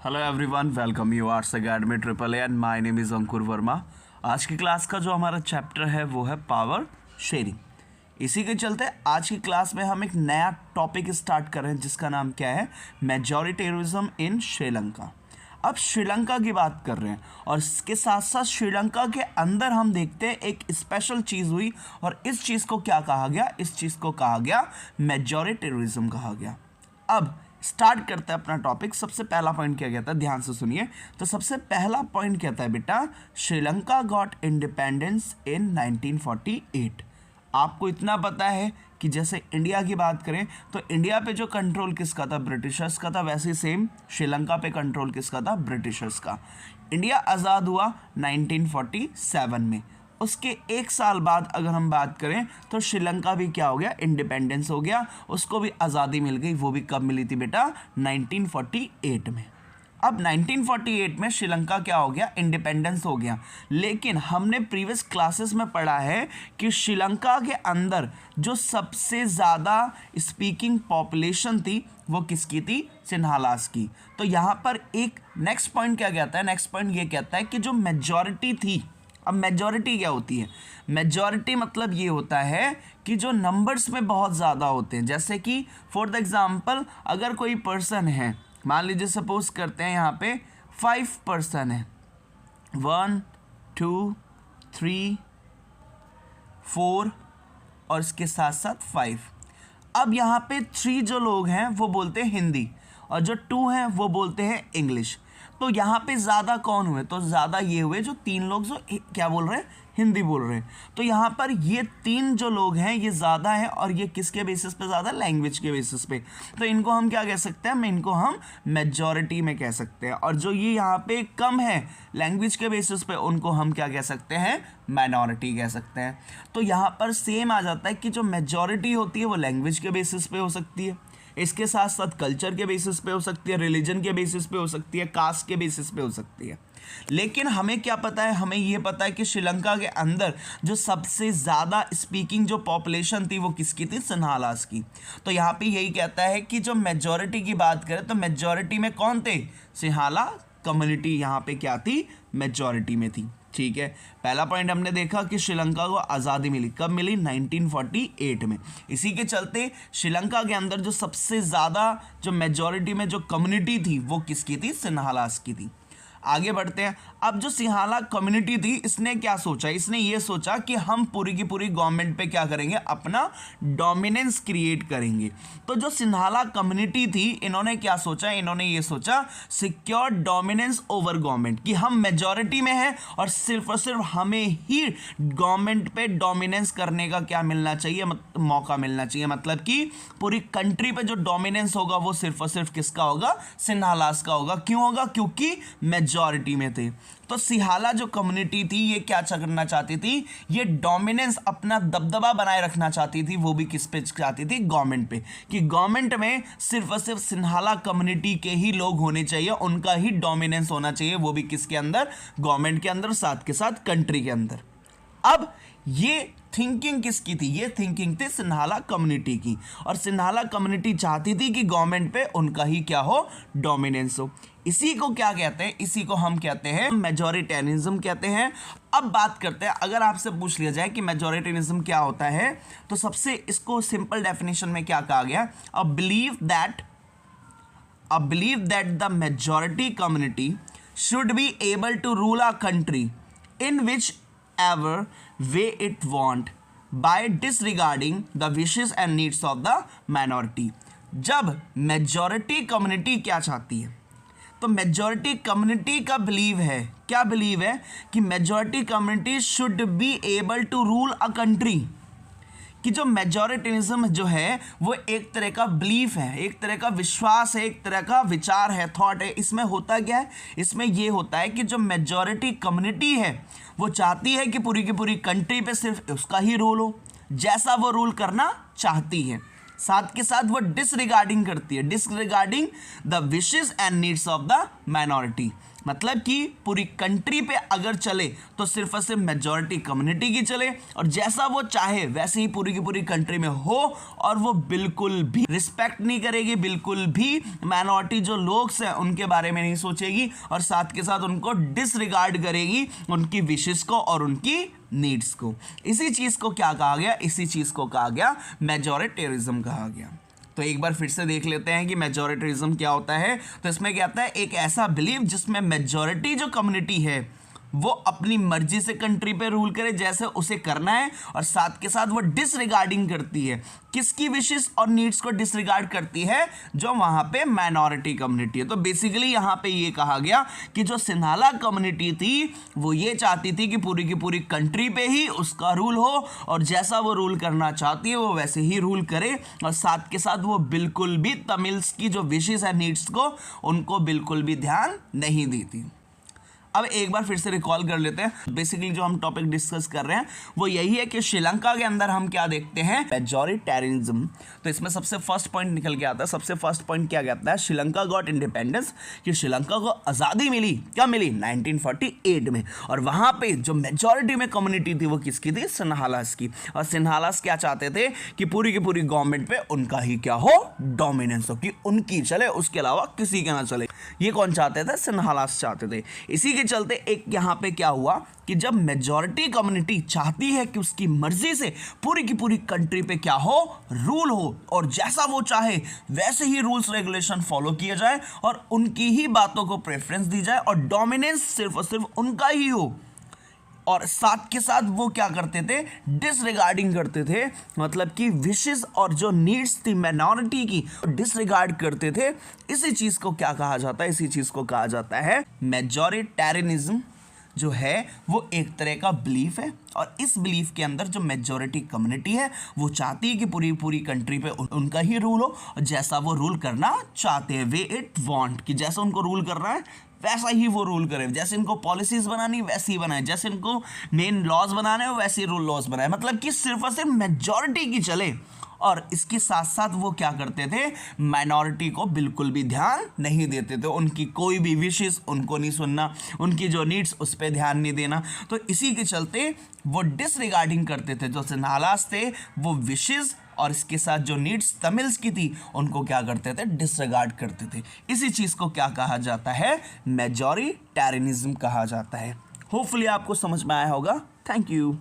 Hello everyone, welcome you Arts Academy triple A and my name is Ankur Verma. आज की class का जो हमारा चैप्टर है वो है पावर शेयरिंग। इसी के चलते आज की क्लास में हम एक नया टॉपिक स्टार्ट कर रहे हैं जिसका नाम क्या है, मेजॉरिटेरिज्म इन श्रीलंका। अब श्रीलंका की बात कर रहे हैं और इसके साथ साथ श्रीलंका के अंदर हम देखते हैं एक स्पेशल चीज़ हुई और इस चीज़ को क्या कहा गया, इस चीज़ को कहा गया मेजॉरिटेरिज्म कहा गया। अब स्टार्ट करते हैं अपना टॉपिक। सबसे पहला पॉइंट क्या कहता है, ध्यान से सुनिए। तो सबसे पहला पॉइंट कहता है बेटा, श्रीलंका गॉट इंडिपेंडेंस इन 1948। आपको इतना पता है कि जैसे इंडिया की बात करें तो इंडिया पे जो कंट्रोल किसका था, ब्रिटिशर्स का था। वैसे सेम श्रीलंका पे कंट्रोल किसका था, ब्रिटिशर्स का। इंडिया आज़ाद हुआ 1947 में। उसके एक साल बाद अगर हम बात करें तो श्रीलंका भी क्या हो गया, इंडिपेंडेंस हो गया, उसको भी आज़ादी मिल गई। वो भी कब मिली थी बेटा, 1948 में। अब 1948 में श्रीलंका क्या हो गया, इंडिपेंडेंस हो गया। लेकिन हमने प्रीवियस क्लासेस में पढ़ा है कि श्रीलंका के अंदर जो सबसे ज़्यादा स्पीकिंग पॉपुलेशन थी वो किसकी थी, सिन्हालास की। तो यहाँ पर एक नेक्स्ट पॉइंट क्या कहता है, नेक्स्ट पॉइंट ये कहता है कि जो मेजॉरिटी थी। अब मेजॉरिटी क्या होती है, मेजॉरिटी मतलब ये होता है कि जो नंबर्स में बहुत ज़्यादा होते हैं। जैसे कि फॉर द एग्जांपल अगर कोई पर्सन है, मान लीजिए सपोज करते हैं यहाँ पे 5 पर्सन है, 1 2 3 4 और इसके साथ साथ 5। अब यहाँ पे 3 जो लोग हैं वो बोलते हैं हिंदी और जो 2 हैं वो बोलते हैं इंग्लिश। तो यहाँ पे ज़्यादा कौन हुए, तो ज़्यादा ये हुए जो 3 लोग जो क्या बोल रहे हैं, हिंदी बोल रहे हैं। तो यहाँ पर ये 3 जो लोग हैं ये ज़्यादा हैं और ये किसके बेसिस पे ज़्यादा, लैंग्वेज के बेसिस पे। तो इनको हम क्या कह सकते हैं, इनको हम मेजॉरिटी में कह सकते हैं। और जो ये यहाँ पे कम है लैंग्वेज के बेसिस पे, उनको हम क्या कह सकते हैं, माइनॉरिटी कह सकते हैं। तो यहाँ पर सेम आ जाता है कि जो मेजॉरिटी होती है वो लैंग्वेज के बेसिस पे हो सकती है, इसके साथ साथ कल्चर के बेसिस पे हो सकती है, रिलीजन के बेसिस पे हो सकती है, कास्ट के बेसिस पे हो सकती है। लेकिन हमें क्या पता है, हमें ये पता है कि श्रीलंका के अंदर जो सबसे ज़्यादा स्पीकिंग जो पॉपुलेशन थी वो किसकी थी, सिन्हालास की। तो यहाँ पे यही कहता है कि जो मेजॉरिटी की बात करें तो मेजॉरिटी में कौन थे, सिन्हाला कम्युनिटी यहाँ पे क्या थी, मेजॉरिटी में थी। ठीक है, पहला पॉइंट हमने देखा कि श्रीलंका को आज़ादी मिली, कब मिली, 1948 में। इसी के चलते श्रीलंका के अंदर जो सबसे ज़्यादा जो मेजॉरिटी में जो कम्युनिटी थी वो किसकी थी, सिन्हालास की थी। आगे बढ़ते हैं। अब जो सिन्हाला कम्युनिटी थी इसने क्या सोचा, इसने ये सोचा कि हम पूरी की पूरी गवर्नमेंट पे क्या करेंगे, अपना डोमिनेंस क्रिएट करेंगे। तो जो सिन्हाला कम्युनिटी थी इन्होंने क्या सोचा, इन्होंने ये सोचा सिक्योर डोमिनेंस ओवर गवर्नमेंट, कि हम मेजॉरिटी में हैं और सिर्फ हमें ही गवर्नमेंट पे डोमिनेंस करने का क्या मिलना चाहिए, मौका मिलना चाहिए। मतलब कि पूरी कंट्री पे जो डोमिनेंस होगा वो सिर्फ और सिर्फ किसका होगा, सिन्हालास का होगा। क्यों होगा, क्योंकि मेजॉरिटी में थे। तो सिन्हाला जो कम्युनिटी थी ये क्या करना चाहती थी, ये डोमिनेंस अपना दबदबा बनाए रखना चाहती थी। वो भी किस पे चाहती थी, गवर्नमेंट पे, कि गवर्नमेंट में सिर्फ और सिर्फ सिन्हाला कम्युनिटी के ही लोग होने चाहिए, उनका ही डोमिनेंस होना चाहिए। वो भी किसके अंदर, गवर्नमेंट के अंदर, साथ के साथ कंट्री के अंदर। अब ये थिंकिंग किसकी थी, ये थिंकिंग थी सिन्हाला कम्युनिटी की। और सिन्हाला कम्युनिटी चाहती थी कि गवर्नमेंट पे उनका ही क्या हो, डोमिनेंस हो। इसी को क्या कहते हैं, इसी को हम कहते हैं मेजॉरिटेरियनिज्म कहते हैं। अब बात करते हैं, अगर आपसे पूछ लिया जाए कि मेजॉरिटेरियनिज्म क्या होता है तो सबसे इसको सिंपल डेफिनेशन में क्या कहा गया, a believe that the majority community should be able to rule a country in which ever way it want by disregarding the wishes and needs of the minority। जब मेजॉरिटी कम्युनिटी क्या चाहती है, तो majority community का believe है, क्या believe है, कि majority community should be able to rule a country. कि जो मेजॉरिटेरिज्म जो है वो एक तरह का बिलीफ है, एक तरह का विश्वास है, एक तरह का विचार है, थॉट है। इसमें होता क्या है, इसमें ये होता है कि जो मेजॉरिटी कम्युनिटी है वो चाहती है कि पूरी की पूरी कंट्री पे सिर्फ उसका ही रूल हो, जैसा वो रूल करना चाहती है। साथ के साथ वो डिसरिगार्डिंग करती है, disregarding the wishes and needs of the minority. मतलब कि पूरी कंट्री पे अगर चले तो सिर्फ और सिर्फ मेजॉरिटी कम्युनिटी की चले और जैसा वो चाहे वैसे ही पूरी की पूरी कंट्री में हो, और वो बिल्कुल भी रिस्पेक्ट नहीं करेगी, बिल्कुल भी माइनॉरिटी जो लोग हैं उनके बारे में नहीं सोचेगी, और साथ के साथ उनको डिसरिगार्ड करेगी, उनकी विशेस को और उनकी नीड्स को। इसी चीज़ को क्या कहा गया? इसी चीज़ को कहा गया मेजॉरिटेरिज्म कहा गया। तो एक बार फिर से देख लेते हैं कि मेजॉरिटेरिज्म क्या होता है। तो इसमें क्या होता है? एक ऐसा बिलीफ जिसमें मेजॉरिटी जो कम्युनिटी है वो अपनी मर्जी से कंट्री पे रूल करे जैसे उसे करना है, और साथ के साथ वो डिसरिगार्डिंग करती है। किसकी विशेस और नीड्स को डिसरिगार्ड करती है? जो वहां पे माइनॉरिटी कम्युनिटी है। तो बेसिकली यहां पे ये कहा गया कि जो सिन्हाला कम्युनिटी थी वो ये चाहती थी कि पूरी की पूरी कंट्री पे ही उसका रूल हो, और जैसा वो रूल करना चाहती है वो वैसे ही रूल करे, और साथ के साथ वो बिल्कुल भी तमिल्स की जो विशेस है नीड्स को उनको बिल्कुल भी ध्यान नहीं देती। अब एक बार फिर से रिकॉल कर लेते हैं। बेसिकली जो हम टॉपिक डिस्कस कर रहे हैं वो यही है कि श्रीलंका के अंदर हम क्या देखते हैं? मेजॉरिटेरियनिज्म। तो इसमें सबसे फर्स्ट पॉइंट निकल के आता है। सबसे फर्स्ट पॉइंट क्या कहता है? श्रीलंका गॉट इंडिपेंडेंस, कि श्रीलंका को आज़ादी मिली। क्या मिली? 1948 में। और वहाँ पे जो मेजॉरिटी में कम्युनिटी थी वो किसकी थी? सिन्हालास की। और सिन्हालास क्या चाहते थे कि पूरी की पूरी गवर्नमेंट पे उनका ही क्या हो? डोमिनेंस हो, कि उनकी चले, उसके अलावा किसी के ना चले। ये कौन चाहते थे? सिन्हालास चाहते थे। इसी के चलते एक यहाँ पे क्या हुआ कि जब मेजॉरिटी कम्युनिटी चाहती है कि उसकी मर्जी से पूरी की पूरी कंट्री पे क्या हो? रूल हो, और जैसा वो चाहे वैसे ही रूल्स रेगुलेशन फॉलो किया जाए और उनकी ही बातों को प्रेफरेंस दी जाए, और डोमिनेंस सिर्फ और सिर्फ उनका ही हो, और साथ के साथ वो क्या करते थे? डिसरिगार्डिंग करते थे। मतलब कि विशेस और जो नीड्स थी माइनॉरिटी की डिसरिगार्ड करते थे। इसी चीज़ को क्या कहा जाता है? इसी चीज़ को कहा जाता है मेजॉरिटेरियनिज्म। जो है वो एक तरह का बिलीफ है, और इस बिलीफ के अंदर जो मेजॉरिटी कम्युनिटी है वो चाहती है कि पूरी पूरी कंट्री पे उनका ही रूल हो, और जैसा वो रूल करना चाहते हैं, वे इट वांट, कि जैसा उनको रूल करना है वैसा ही वो रूल करे, जैसे इनको पॉलिसीज बनानी वैसे ही बनाए, जैसे इनको मेन लॉज बनाने हो वैसे ही रूल लॉज बनाए। मतलब कि सिर्फ और सिर्फ मेजॉरिटी की चले, और इसके साथ साथ वो क्या करते थे? माइनॉरिटी को बिल्कुल भी ध्यान नहीं देते थे। उनकी कोई भी विशेस उनको नहीं सुनना, उनकी जो नीड्स उस पर ध्यान नहीं देना। तो इसी के चलते वो डिसरिगार्डिंग करते थे। जो सिन्हालास थे वो विशेस और इसके साथ जो नीड्स तमिल्स की थी उनको क्या करते थे? डिसरिगार्ड करते थे। इसी चीज़ को क्या कहा जाता है? मेजॉरिटेरियनिज्म कहा जाता है। होपफुली आपको समझ में आया होगा। Thank you.